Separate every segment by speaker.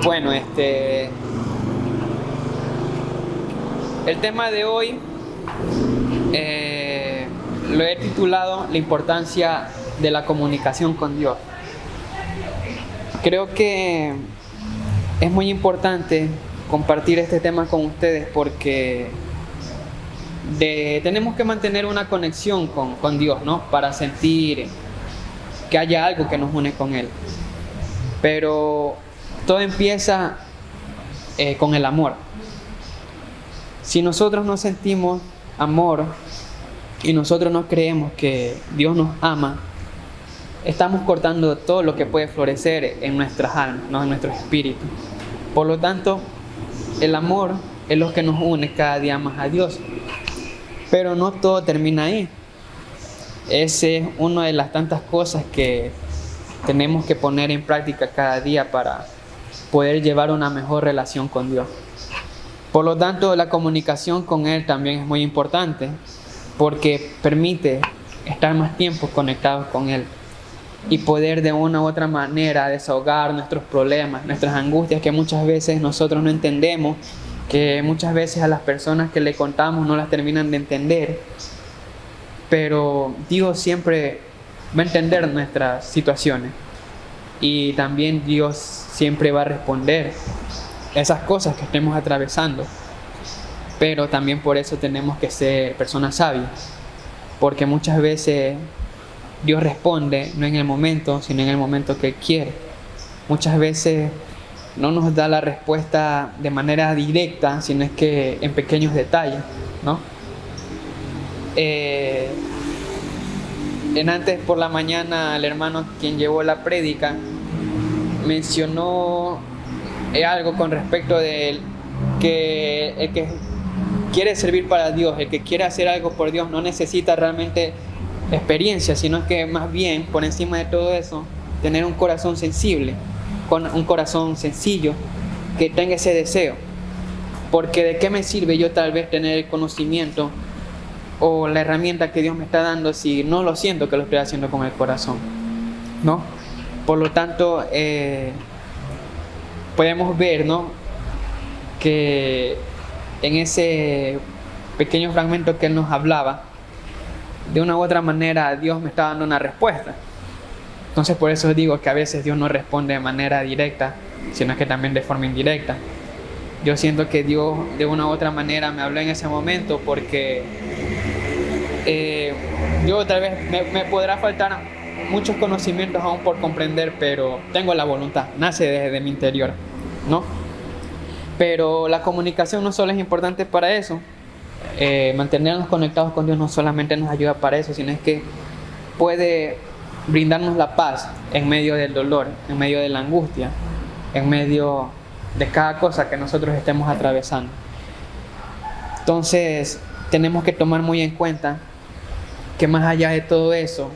Speaker 1: Bueno, el tema de hoy lo he titulado La importancia de la comunicación con Dios. Creo que es muy importante compartir este tema con ustedes porque tenemos que mantener una conexión con Dios, ¿no? Para sentir que haya algo que nos une con Él. Pero todo empieza con el amor. Si nosotros no sentimos amor y nosotros no creemos que Dios nos ama, estamos cortando todo lo que puede florecer en nuestras almas, ¿no? En nuestro espíritu. Por lo tanto, el amor es lo que nos une cada día más a Dios. Pero no todo termina ahí. Esa es una de las tantas cosas que tenemos que poner en práctica cada día para poder llevar una mejor relación con Dios. Por lo tanto, la comunicación con Él también es muy importante porque permite estar más tiempo conectados con Él y poder de una u otra manera desahogar nuestros problemas, nuestras angustias que muchas veces nosotros no entendemos, que muchas veces a las personas que le contamos no las terminan de entender, pero Dios siempre va a entender nuestras situaciones y también Dios siempre va a responder esas cosas que estemos atravesando. Pero también por eso tenemos que ser personas sabias, porque muchas veces Dios responde no en el momento, sino en el momento que Él quiere. Muchas veces no nos da la respuesta de manera directa, sino es que en pequeños detalles, ¿no? Antes por la mañana el hermano quien llevó la prédica mencionó algo con respecto de él, que el que quiere servir para Dios, el que quiere hacer algo por Dios no necesita realmente experiencia, sino que más bien por encima de todo eso tener un corazón sensible, con un corazón sencillo que tenga ese deseo. Porque de qué me sirve yo tal vez tener el conocimiento o la herramienta que Dios me está dando si no lo siento que lo estoy haciendo con el corazón, ¿no? Por lo tanto, podemos ver, ¿no?, que en ese pequeño fragmento que Él nos hablaba, de una u otra manera Dios me está dando una respuesta. Entonces por eso digo que a veces Dios no responde de manera directa, sino que también de forma indirecta. Yo siento que Dios de una u otra manera me habló en ese momento porque yo tal vez me podrá faltar muchos conocimientos aún por comprender, pero tengo la voluntad, nace desde mi interior, ¿no? Pero la comunicación no solo es importante para eso, mantenernos conectados con Dios no solamente nos ayuda para eso, sino es que puede brindarnos la paz en medio del dolor, en medio de la angustia, en medio de cada cosa que nosotros estemos atravesando. Entonces tenemos que tomar muy en cuenta que más allá de todo eso,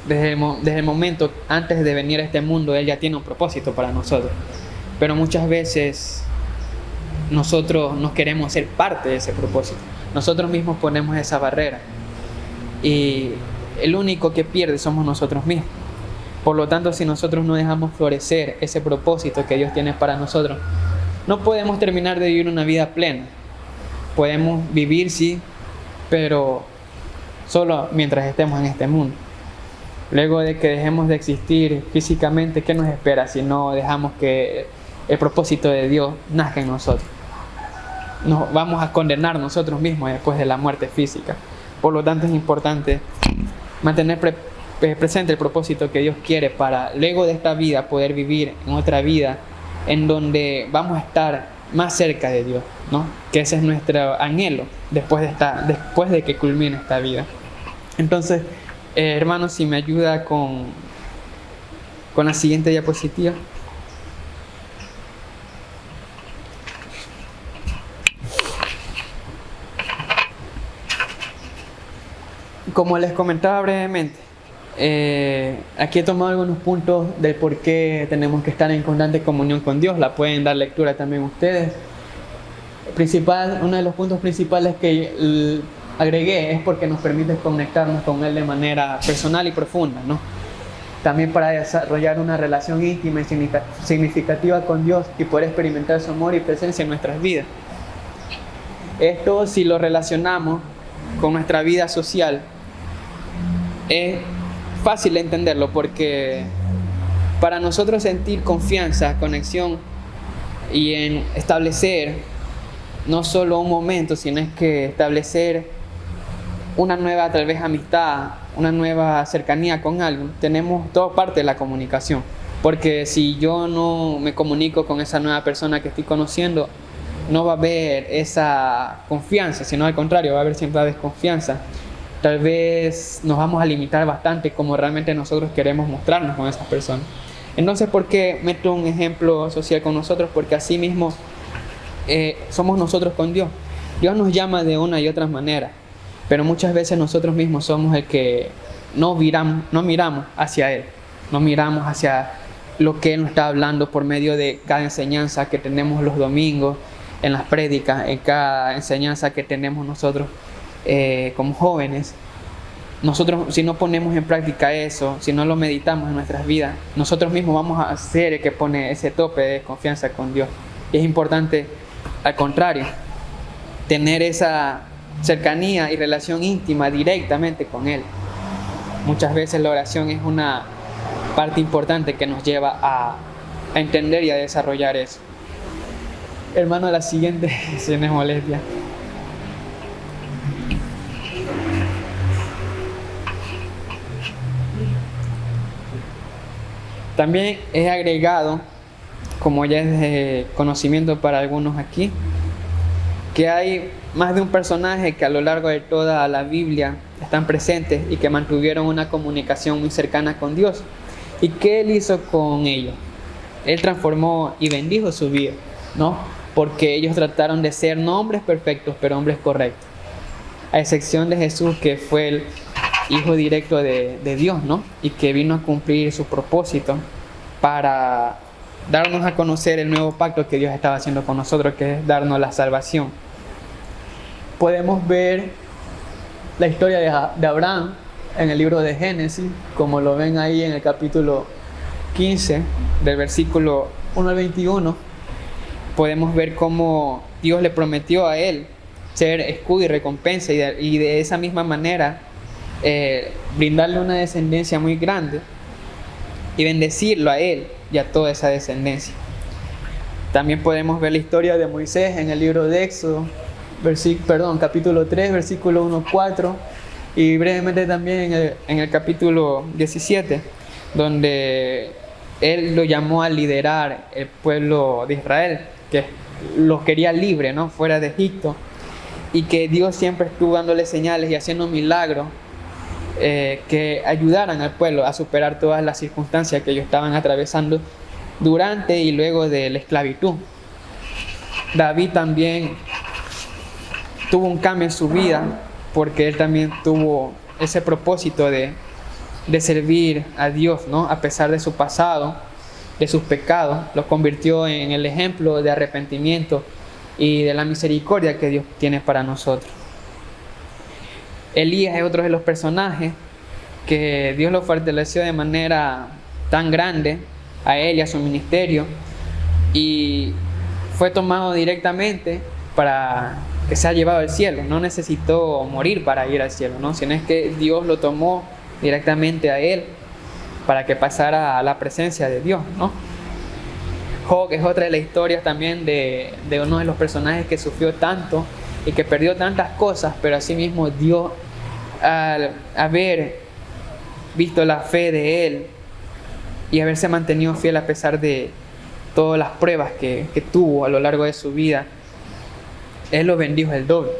Speaker 1: desde el momento antes de venir a este mundo, Él ya tiene un propósito para nosotros. Pero muchas veces nosotros no queremos ser parte de ese propósito. Nosotros mismos ponemos esa barrera y el único que pierde somos nosotros mismos. Por lo tanto, si nosotros no dejamos florecer ese propósito que Dios tiene para nosotros, no podemos terminar de vivir una vida plena. Podemos vivir, sí, pero solo mientras estemos en este mundo. Luego de que dejemos de existir físicamente, ¿qué nos espera si no dejamos que el propósito de Dios nazca en nosotros? Nos vamos a condenar nosotros mismos después de la muerte física. Por lo tanto, es importante mantener presente el propósito que Dios quiere para luego de esta vida poder vivir en otra vida en donde vamos a estar más cerca de Dios, ¿no? Que ese es nuestro anhelo después de que culmine esta vida. Entonces, hermanos, si me ayuda con la siguiente diapositiva. Como les comentaba brevemente, aquí he tomado algunos puntos del por qué tenemos que estar en constante comunión con Dios. La pueden dar lectura también ustedes. Uno de los puntos principales que agregué es porque nos permite conectarnos con Él de manera personal y profunda, ¿no? también para desarrollar una relación íntima y significativa con Dios y poder experimentar su amor y presencia en nuestras vidas. Esto, si lo relacionamos con nuestra vida social, es fácil de entenderlo, porque para nosotros sentir confianza, conexión y en establecer no solo un momento, sino es que establecer una nueva tal vez amistad, una nueva cercanía con alguien, tenemos toda parte de la comunicación. Porque si yo no me comunico con esa nueva persona que estoy conociendo, no va a haber esa confianza, sino al contrario, va a haber siempre desconfianza. Tal vez nos vamos a limitar bastante como realmente nosotros queremos mostrarnos con esas personas. Entonces, ¿por qué meto un ejemplo social con nosotros? Porque así mismo somos nosotros con Dios. Dios nos llama de una y otra manera, pero muchas veces nosotros mismos somos el que no miramos hacia Él, no miramos hacia lo que Él nos está hablando por medio de cada enseñanza que tenemos los domingos, en las prédicas, en cada enseñanza que tenemos nosotros como jóvenes. Nosotros, si no ponemos en práctica eso, si no lo meditamos en nuestras vidas, nosotros mismos vamos a ser el que pone ese tope de desconfianza con Dios. Y es importante, al contrario, tener esa cercanía y relación íntima directamente con Él. Muchas veces la oración es una parte importante que nos lleva a entender y a desarrollar eso. Hermano, la siguiente, si no es molestia. También he agregado, como ya es de conocimiento para algunos aquí, que hay más de un personaje que a lo largo de toda la Biblia están presentes y que mantuvieron una comunicación muy cercana con Dios. ¿Y qué Él hizo con ellos? Él transformó y bendijo su vida, ¿no? Porque ellos trataron de ser no hombres perfectos, pero hombres correctos. A excepción de Jesús, que fue el Hijo directo de Dios, ¿no? Y que vino a cumplir su propósito para darnos a conocer el nuevo pacto que Dios estaba haciendo con nosotros, que es darnos la salvación. Podemos ver la historia de Abraham en el libro de Génesis, como lo ven ahí en el capítulo 15, del versículo 1 al 21. Podemos ver cómo Dios le prometió a él ser escudo y recompensa, y de esa misma manera brindarle una descendencia muy grande y bendecirlo a él y a toda esa descendencia. También podemos ver la historia de Moisés en el libro de Éxodo, capítulo 3, versículo 1-4, y brevemente también en el capítulo 17, donde él lo llamó a liderar el pueblo de Israel, que los quería libre, ¿no? Fuera de Egipto, y que Dios siempre estuvo dándole señales y haciendo milagros que ayudaran al pueblo a superar todas las circunstancias que ellos estaban atravesando durante y luego de la esclavitud. David también tuvo un cambio en su vida, porque él también tuvo ese propósito de servir a Dios, ¿no? A pesar de su pasado, de sus pecados, lo convirtió en el ejemplo de arrepentimiento y de la misericordia que Dios tiene para nosotros. Elías es otro de los personajes que Dios lo fortaleció de manera tan grande a él y a su ministerio, y fue tomado directamente para que sea llevado al cielo. No necesitó morir para ir al cielo, ¿no? Sino es que Dios lo tomó directamente a él para que pasara a la presencia de Dios, ¿no? Job es otra de las historias también de uno de los personajes que sufrió tanto y que perdió tantas cosas, pero asimismo Dios, al haber visto la fe de él y haberse mantenido fiel a pesar de todas las pruebas que tuvo a lo largo de su vida, Él lo bendijo el doble.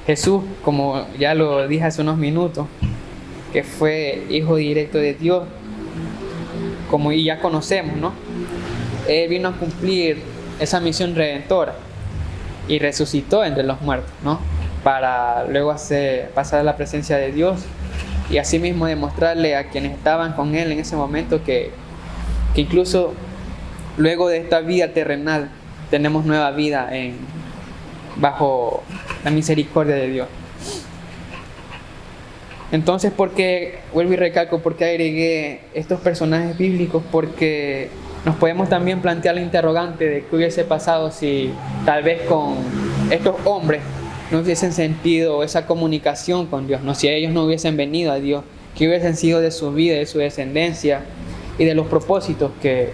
Speaker 1: Jesús, como ya lo dije hace unos minutos, que fue hijo directo de Dios, como ya conocemos, ¿no? Él vino a cumplir esa misión redentora y resucitó entre los muertos, ¿no? Para luego pasar a la presencia de Dios y asimismo demostrarle a quienes estaban con Él en ese momento que incluso luego de esta vida terrenal tenemos nueva vida bajo la misericordia de Dios. Entonces, ¿por qué, vuelvo y recalco, por qué agregué estos personajes bíblicos? Porque nos podemos también plantear la interrogante de qué hubiese pasado si tal vez con estos hombres no hubiesen sentido esa comunicación con Dios, ¿no? Si ellos no hubiesen venido a Dios, qué hubiesen sido de su vida, de su descendencia y de los propósitos que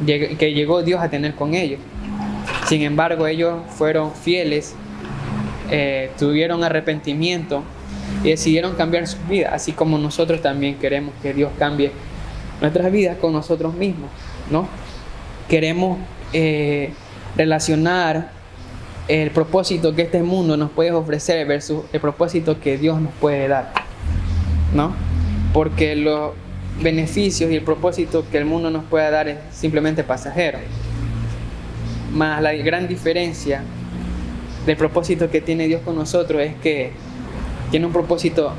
Speaker 1: llegó Dios a tener con ellos. Sin embargo, ellos fueron fieles, tuvieron arrepentimiento y decidieron cambiar sus vidas, así como nosotros también queremos que Dios cambie nuestras vidas con nosotros mismos, ¿no? Queremos relacionar el propósito que este mundo nos puede ofrecer versus el propósito que Dios nos puede dar, ¿no? Porque los beneficios y el propósito que el mundo nos puede dar es simplemente pasajero. Más la gran diferencia del propósito que tiene Dios con nosotros es que tiene un propósito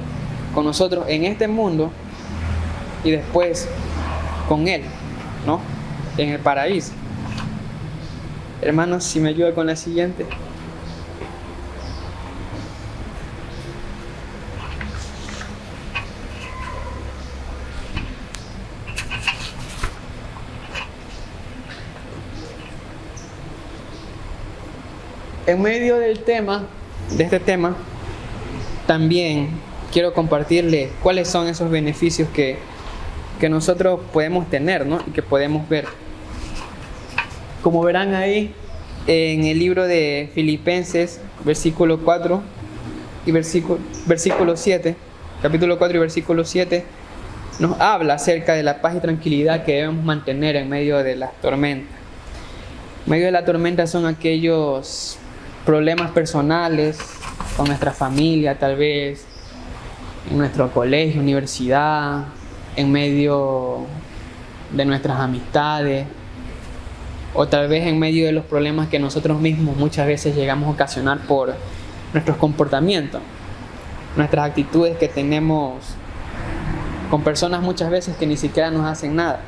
Speaker 1: con nosotros en este mundo y después con Él, ¿no? En el paraíso. Hermanos, si me ayuda con la siguiente. En medio de este tema, también quiero compartirles cuáles son esos beneficios que nosotros podemos tener, ¿no? Y que podemos ver. Como verán ahí en el libro de Filipenses, versículo 4 y versículo 7, capítulo 4 y versículo 7, nos habla acerca de la paz y tranquilidad que debemos mantener en medio de las tormentas. En medio de la tormenta son aquellos problemas personales con nuestra familia, tal vez en nuestro colegio, universidad, en medio de nuestras amistades, o tal vez en medio de los problemas que nosotros mismos muchas veces llegamos a ocasionar por nuestros comportamientos, nuestras actitudes que tenemos con personas muchas veces que ni siquiera nos hacen nada.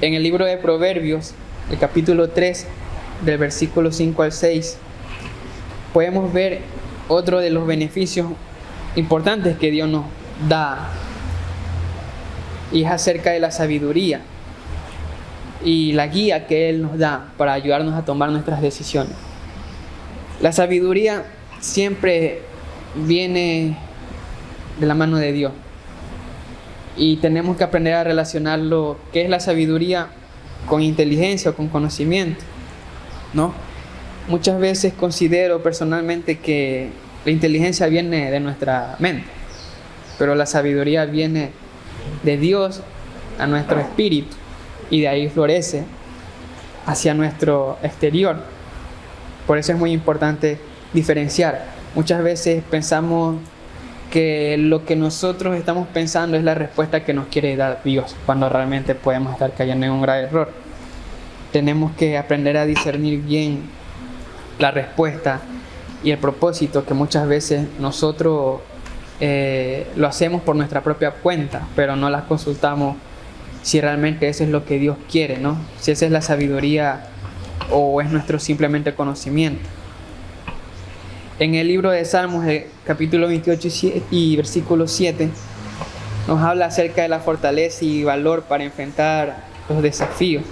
Speaker 1: En el libro de Proverbios, el capítulo 3, del versículo 5 al 6, podemos ver otro de los beneficios importantes que Dios nos da, y es acerca de la sabiduría y la guía que Él nos da para ayudarnos a tomar nuestras decisiones. La sabiduría siempre viene de la mano de Dios y tenemos que aprender a relacionar lo que es la sabiduría con inteligencia o con conocimiento, ¿no? Muchas veces considero personalmente que la inteligencia viene de nuestra mente, pero la sabiduría viene de Dios a nuestro espíritu y de ahí florece hacia nuestro exterior. Por eso es muy importante diferenciar. Muchas veces pensamos que lo que nosotros estamos pensando es la respuesta que nos quiere dar Dios, cuando realmente podemos estar cayendo en un grave error. Tenemos que aprender a discernir bien la respuesta y el propósito, que muchas veces nosotros lo hacemos por nuestra propia cuenta, pero no las consultamos si realmente eso es lo que Dios quiere, ¿no? Si esa es la sabiduría o es nuestro simplemente conocimiento. En el libro de Salmos, capítulo 28 y versículo 7, nos habla acerca de la fortaleza y valor para enfrentar los desafíos.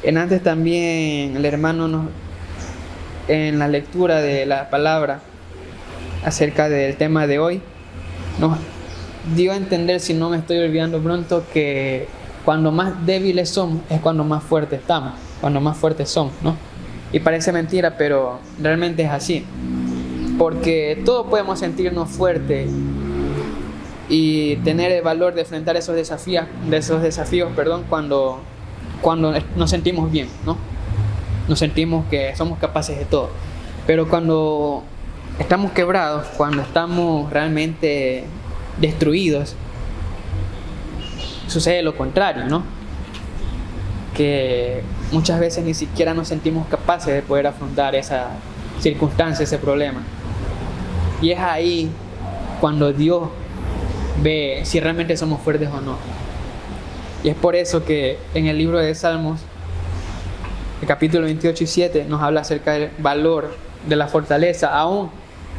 Speaker 1: Antes también el hermano en la lectura de la palabra acerca del tema de hoy nos dio a entender, si no me estoy olvidando pronto, que cuando más débiles somos es cuando más fuertes estamos, cuando más fuertes somos, ¿no? Y parece mentira, pero realmente es así, porque todos podemos sentirnos fuertes y tener el valor de enfrentar esos desafíos, cuando nos sentimos bien, ¿no? Nos sentimos que somos capaces de todo. Pero cuando estamos quebrados, cuando estamos realmente destruidos, sucede lo contrario, ¿no? Que muchas veces ni siquiera nos sentimos capaces de poder afrontar esa circunstancia, ese problema. Y es ahí cuando Dios ve si realmente somos fuertes o no. Y es por eso que en el libro de Salmos, el capítulo 28 y 7, nos habla acerca del valor de la fortaleza, aún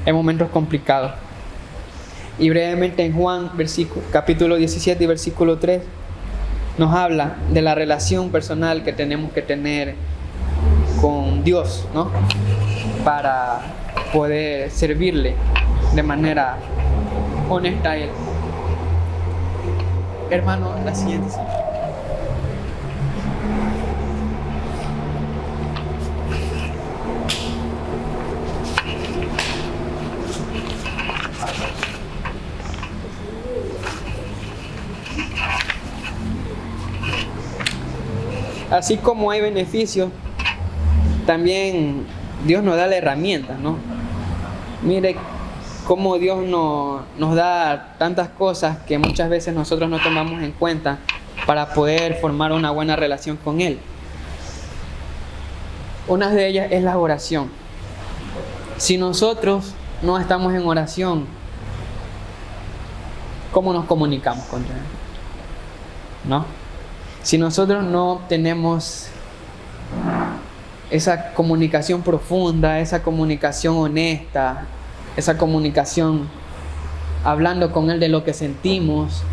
Speaker 1: en momentos complicados. Y brevemente en Juan capítulo 17 y versículo 3 nos habla de la relación personal que tenemos que tener con Dios, ¿no? Para poder servirle de manera honesta a Él. Hermano, la siguiente. Así como hay beneficios, también Dios nos da la herramienta, ¿no? Mire cómo Dios nos da tantas cosas que muchas veces nosotros no tomamos en cuenta para poder formar una buena relación con Él. Una de ellas es la oración. Si nosotros no estamos en oración, ¿cómo nos comunicamos con Dios? ¿No? Si nosotros no tenemos esa comunicación profunda, esa comunicación honesta, esa comunicación hablando con Él de lo que sentimos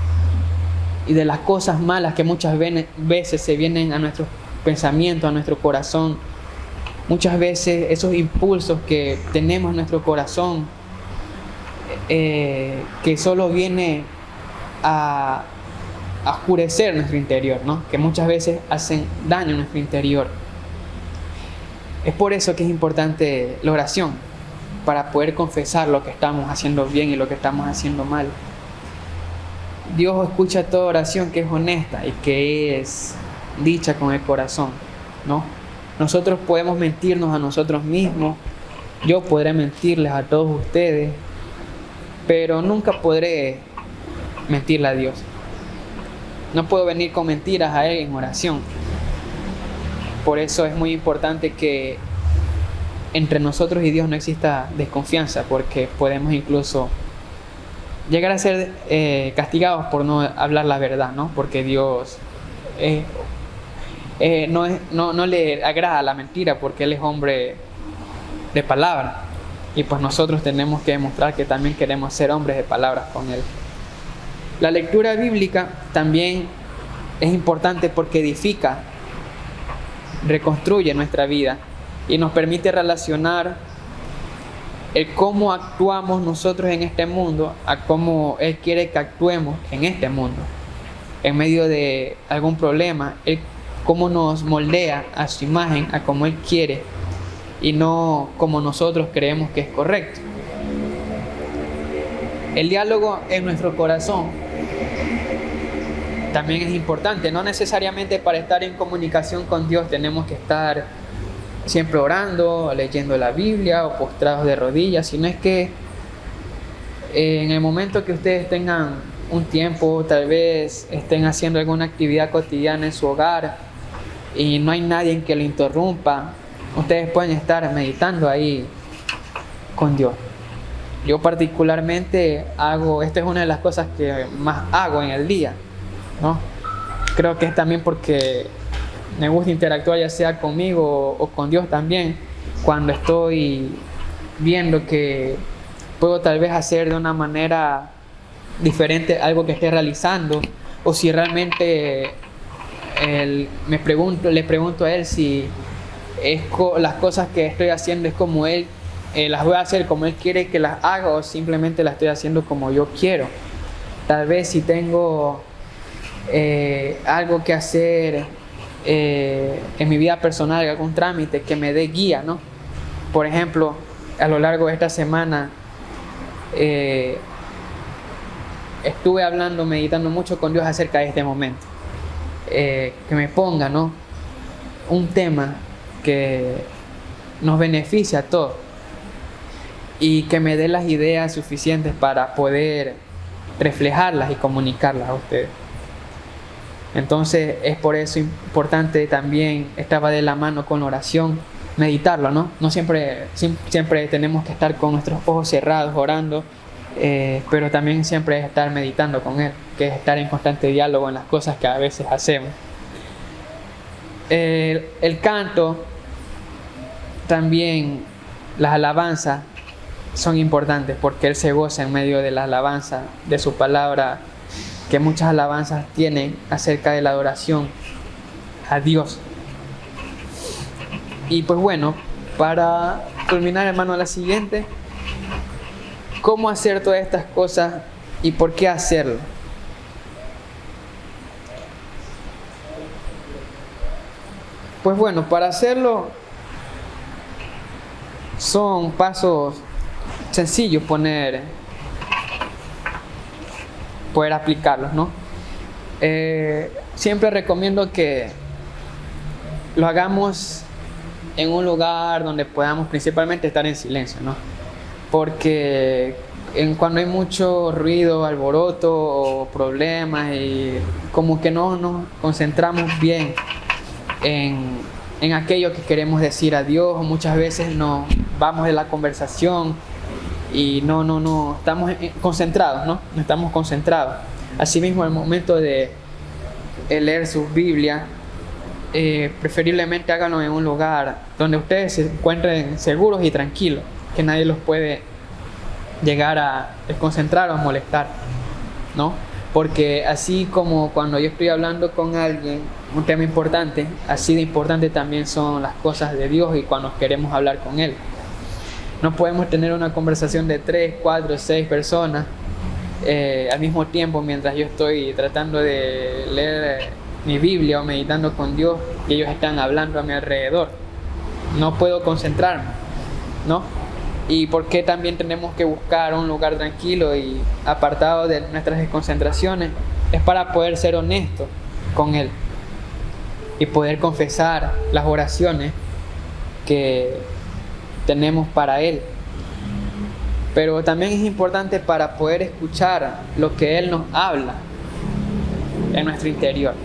Speaker 1: y de las cosas malas que muchas veces se vienen a nuestros pensamientos, a nuestro corazón, muchas veces esos impulsos que tenemos en nuestro corazón, que solo viene a oscurecer nuestro interior, ¿no? Que muchas veces hacen daño a nuestro interior. Es por eso que es importante la oración, para poder confesar lo que estamos haciendo bien y lo que estamos haciendo mal. Dios escucha toda oración que es honesta y que es dicha con el corazón, ¿no? Nosotros podemos mentirnos a nosotros mismos, yo podré mentirles a todos ustedes, pero nunca podré mentirle a Dios. No puedo venir con mentiras a Él en oración. Por eso es muy importante que entre nosotros y Dios no exista desconfianza, porque podemos incluso llegar a ser castigados por no hablar la verdad, ¿no? Porque Dios no le agrada la mentira, porque Él es hombre de palabra. Y pues nosotros tenemos que demostrar que también queremos ser hombres de palabras con Él. La lectura bíblica también es importante porque edifica, reconstruye nuestra vida y nos permite relacionar el cómo actuamos nosotros en este mundo a cómo Él quiere que actuemos en este mundo. En medio de algún problema, Él cómo nos moldea a su imagen, a cómo Él quiere y no como nosotros creemos que es correcto. El diálogo en nuestro corazón también es importante. No necesariamente para estar en comunicación con Dios tenemos que estar siempre orando, leyendo la Biblia o postrados de rodillas, sino es que en el momento que ustedes tengan un tiempo, tal vez estén haciendo alguna actividad cotidiana en su hogar y no hay nadie que lo interrumpa, ustedes pueden estar meditando ahí con Dios. Yo particularmente esta es una de las cosas que más hago en el día, ¿no? Creo que es también porque me gusta interactuar ya sea conmigo o con Dios también, cuando estoy viendo que puedo tal vez hacer de una manera diferente algo que esté realizando, o si realmente le pregunto a Él si las cosas que estoy haciendo es como Él las voy a hacer como Él quiere que las haga, o simplemente las estoy haciendo como yo quiero. Tal vez si tengo algo que hacer en mi vida personal, algún trámite que me dé guía, ¿no? Por ejemplo, a lo largo de esta semana estuve meditando mucho con Dios acerca de este momento, que me ponga, ¿no?, un tema que nos beneficie a todos y que me dé las ideas suficientes para poder reflejarlas y comunicarlas a ustedes. Entonces es por eso importante también, estaba de la mano con la oración, meditarlo, ¿no? No siempre tenemos que estar con nuestros ojos cerrados orando, pero también siempre es estar meditando con Él, que es estar en constante diálogo en las cosas que a veces hacemos. El canto, también las alabanzas, son importantes porque Él se goza en medio de la alabanza de su palabra, que muchas alabanzas tienen acerca de la adoración a Dios. Y pues bueno, para culminar, hermano, la siguiente: ¿cómo hacer todas estas cosas y por qué hacerlo? Pues bueno, para hacerlo son pasos sencillos poder aplicarlos, ¿no? Siempre recomiendo que lo hagamos en un lugar donde podamos principalmente estar en silencio, ¿no? Porque cuando hay mucho ruido, alboroto o problemas, y como que no nos concentramos bien en aquello que queremos decir a Dios, muchas veces nos vamos de la conversación y no estamos concentrados, ¿no? No estamos concentrados. Asimismo, al momento de leer sus Biblias, preferiblemente háganlo en un lugar donde ustedes se encuentren seguros y tranquilos, que nadie los puede llegar a desconcentrar o a molestar, ¿no? Porque así como cuando yo estoy hablando con alguien un tema importante, así de importante también son las cosas de Dios y cuando queremos hablar con Él. No podemos tener una conversación de 3, 4, 6 personas al mismo tiempo mientras yo estoy tratando de leer mi Biblia o meditando con Dios y ellos están hablando a mi alrededor. No puedo concentrarme, ¿no? Y porque también tenemos que buscar un lugar tranquilo y apartado de nuestras desconcentraciones, es para poder ser honestos con Él y poder confesar las oraciones que tenemos para Él. Pero también es importante para poder escuchar lo que Él nos habla en nuestro interior,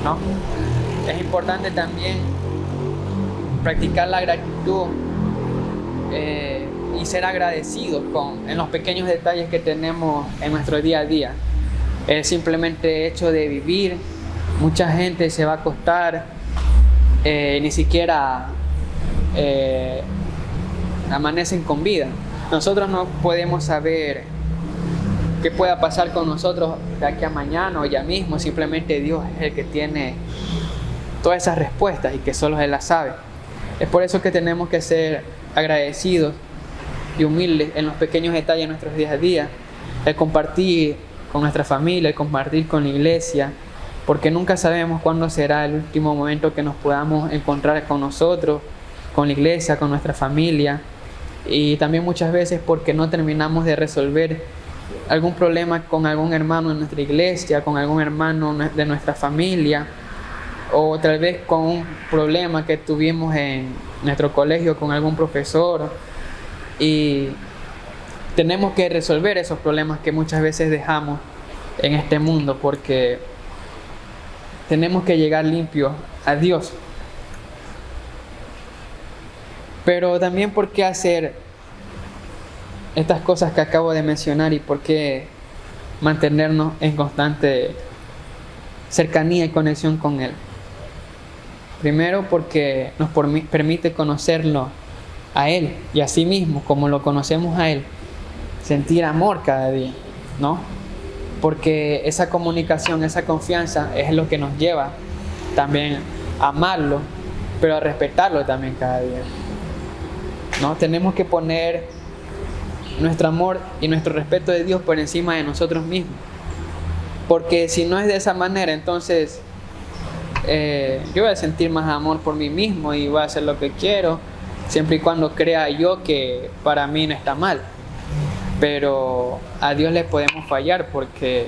Speaker 1: ¿no? Es importante también practicar la gratitud y ser agradecidos en los pequeños detalles que tenemos en nuestro día a día. El simplemente hecho de vivir, mucha gente se va a acostar, ni siquiera amanecen con vida. Nosotros no podemos saber qué pueda pasar con nosotros de aquí a mañana o ya mismo. Simplemente Dios es el que tiene todas esas respuestas y que solo Él las sabe. Es por eso que tenemos que ser agradecidos y humildes en los pequeños detalles de nuestros días a día, el compartir con nuestra familia, el compartir con la iglesia, porque nunca sabemos cuándo será el último momento que nos podamos encontrar con nosotros, con la iglesia, con nuestra familia, y también muchas veces porque no terminamos de resolver algún problema con algún hermano en nuestra iglesia, con algún hermano de nuestra familia, o tal vez con un problema que tuvimos en nuestro colegio con algún profesor, y tenemos que resolver esos problemas que muchas veces dejamos en este mundo porque tenemos que llegar limpios a Dios. Pero también por qué hacer estas cosas que acabo de mencionar y por qué mantenernos en constante cercanía y conexión con Él. Primero porque nos permite conocerlo a Él y así mismo, como lo conocemos a Él, sentir amor cada día, ¿no? Porque esa comunicación, esa confianza es lo que nos lleva también a amarlo, pero a respetarlo también cada día, ¿no? Tenemos que poner nuestro amor y nuestro respeto de Dios por encima de nosotros mismos, porque si no es de esa manera, entonces yo voy a sentir más amor por mí mismo y voy a hacer lo que quiero, siempre y cuando crea yo que para mí no está mal. Pero a Dios le podemos fallar porque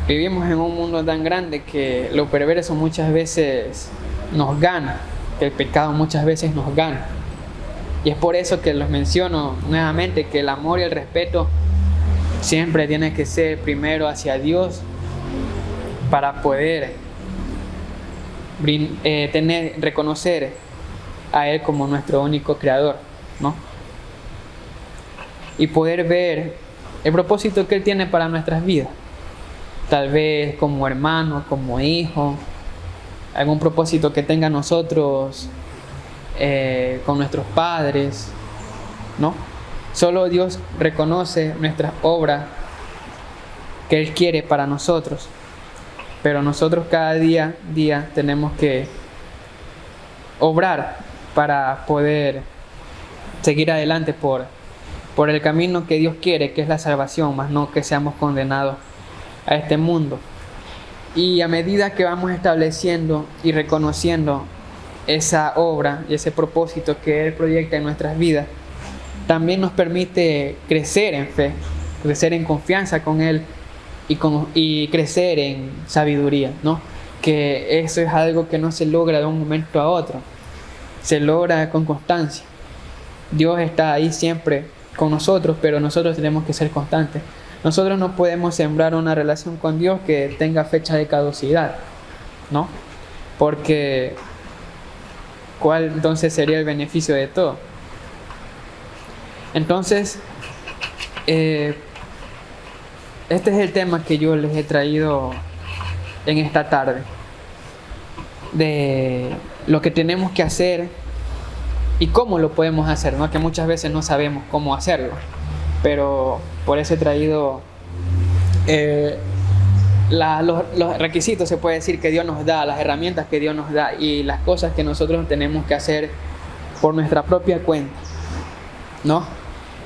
Speaker 1: vivimos en un mundo tan grande que lo perverso muchas veces nos gana, que el pecado muchas veces nos gana. Y es por eso que los menciono nuevamente, que el amor y el respeto siempre tiene que ser primero hacia Dios para poder reconocer a Él como nuestro único creador, ¿no? Y poder ver el propósito que Él tiene para nuestras vidas, tal vez como hermano, como hijo, algún propósito que tenga nosotros con nuestros padres, ¿no? Solo Dios reconoce nuestras obras que Él quiere para nosotros. Pero nosotros cada día tenemos que obrar para poder seguir adelante por el camino que Dios quiere, que es la salvación, más no que seamos condenados a este mundo. Y a medida que vamos estableciendo y reconociendo esa obra y ese propósito que Él proyecta en nuestras vidas, también nos permite crecer en fe, crecer en confianza con Él y crecer en sabiduría, ¿no? Que eso es algo que no se logra de un momento a otro, se logra con constancia. Dios está ahí siempre con nosotros, pero nosotros tenemos que ser constantes. Nosotros no podemos sembrar una relación con Dios que tenga fecha de caducidad, ¿no? Porque ¿cuál entonces sería el beneficio de todo? Entonces, este es el tema que yo les he traído en esta tarde, de lo que tenemos que hacer y cómo lo podemos hacer, ¿no? Que muchas veces no sabemos cómo hacerlo, pero por eso he traído los requisitos, se puede decir, que Dios nos da, las herramientas que Dios nos da y las cosas que nosotros tenemos que hacer por nuestra propia cuenta, ¿no?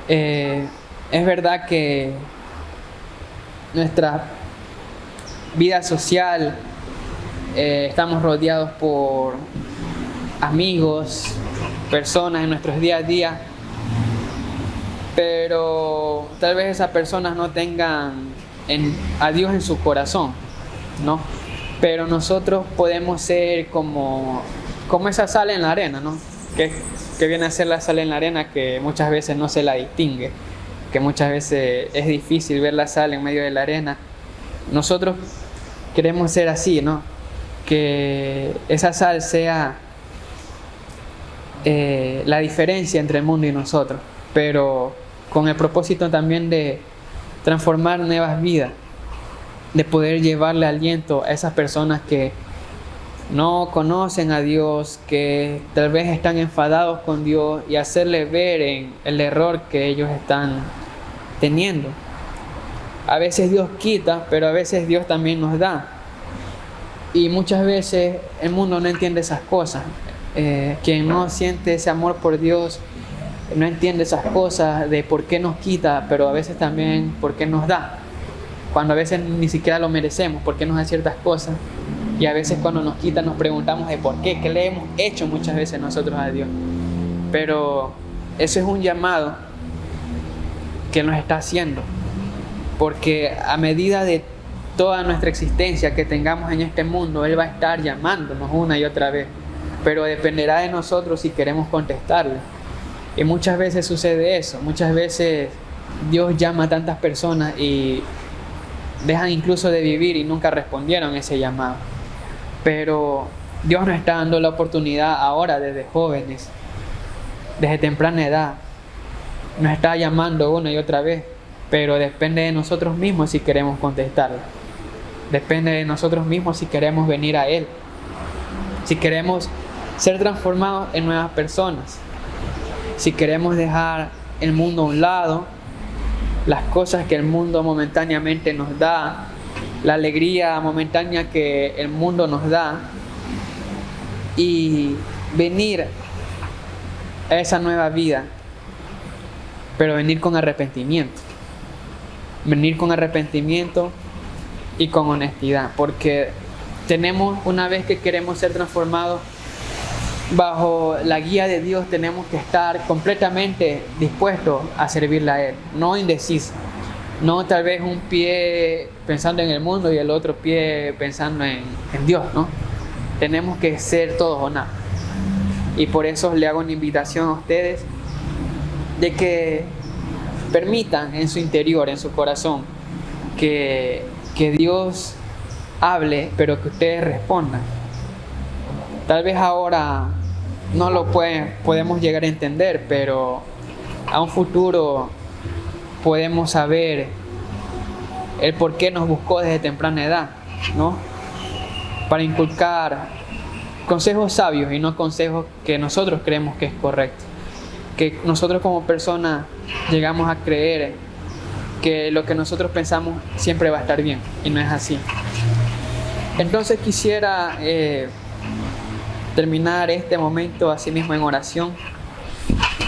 Speaker 1: Es verdad que nuestra vida social, estamos rodeados por amigos, personas en nuestros días a día, pero tal vez esas personas no tengan a Dios en su corazón, ¿no? Pero nosotros podemos ser como esa sal en la arena, ¿no? Que viene a ser la sal en la arena, que muchas veces no se la distingue, que muchas veces es difícil ver la sal en medio de la arena. Nosotros queremos ser así, ¿no? Que esa sal sea la diferencia entre el mundo y nosotros, pero con el propósito también de transformar nuevas vidas, de poder llevarle aliento a esas personas que no conocen a Dios, que tal vez están enfadados con Dios, y hacerles ver en el error que ellos están teniendo. A veces Dios quita, pero a veces Dios también nos da. Y muchas veces el mundo no entiende esas cosas. Quien no siente ese amor por Dios no entiende esas cosas de por qué nos quita, pero a veces también por qué nos da. Cuando a veces ni siquiera lo merecemos, por qué nos da ciertas cosas. Y a veces cuando nos quita nos preguntamos de por qué le hemos hecho muchas veces nosotros a Dios. Pero eso es un llamado que nos está haciendo. Porque a medida de toda nuestra existencia que tengamos en este mundo, Él va a estar llamándonos una y otra vez. Pero dependerá de nosotros si queremos contestarle. Y muchas veces sucede eso. Muchas veces Dios llama a tantas personas y dejan incluso de vivir y nunca respondieron a ese llamado. Pero Dios nos está dando la oportunidad ahora, desde jóvenes, desde temprana edad. Nos está llamando una y otra vez, pero depende de nosotros mismos si queremos contestarle. Depende de nosotros mismos si queremos venir a Él. Si queremos ser transformados en nuevas personas. Si queremos dejar el mundo a un lado, las cosas que el mundo momentáneamente nos da, la alegría momentánea que el mundo nos da, y venir a esa nueva vida, pero venir con arrepentimiento. Venir con arrepentimiento y con honestidad, porque tenemos, una vez que queremos ser transformados bajo la guía de Dios, tenemos que estar completamente dispuestos a servirle a Él, no indecisos, no tal vez un pie pensando en el mundo y el otro pie pensando en Dios, ¿no? Tenemos que ser todos o nada. Y por eso le hago una invitación a ustedes de que permitan en su interior, en su corazón, que Dios hable, pero que ustedes respondan. Tal vez ahora no lo podemos llegar a entender, pero a un futuro podemos saber el por qué nos buscó desde temprana edad, ¿no? Para inculcar consejos sabios y no consejos que nosotros creemos que es correcto. que nosotros como personas llegamos a creer que lo que nosotros pensamos siempre va a estar bien, y no es así. Entonces quisiera terminar este momento así mismo en oración,